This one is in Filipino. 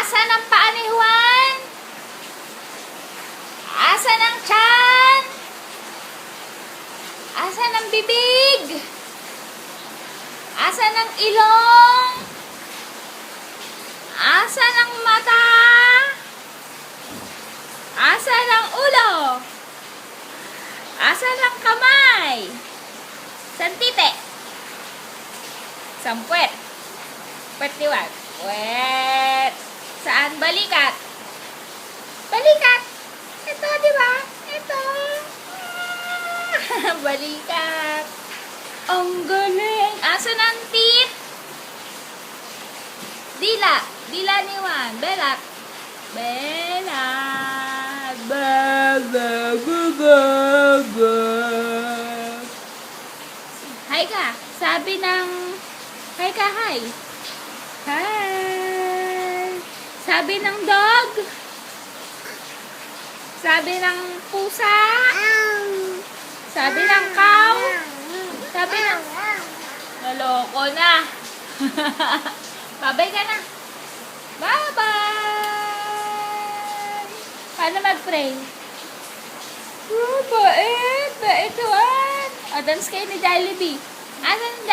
Asan ang paa ni Juan? Asan ang tiyan? Asan ang bibig? Asan ang ilong? Asan ang mata? Asan ang ulo? Asan ang kamay? San tite? San puwet? Puwet liwag? Puwet. Saan balikat? Balikat. Ito, di ba? Ito. Balikat. Ang galing. Asan ang teeth? Dila. Dila ni Juan. Belat. Belat. Hi ka. Sabi ng... Hi ka, hi. Hi. Sabi ng dog. Sabi ng pusa. Sabi ng cow. Sabi ng... Naloko na. Babay ka na. Bye-bye. Paano mag-pray? Oh, bait. Bait, Juan. O, dance kayo ni Jollibee. Asan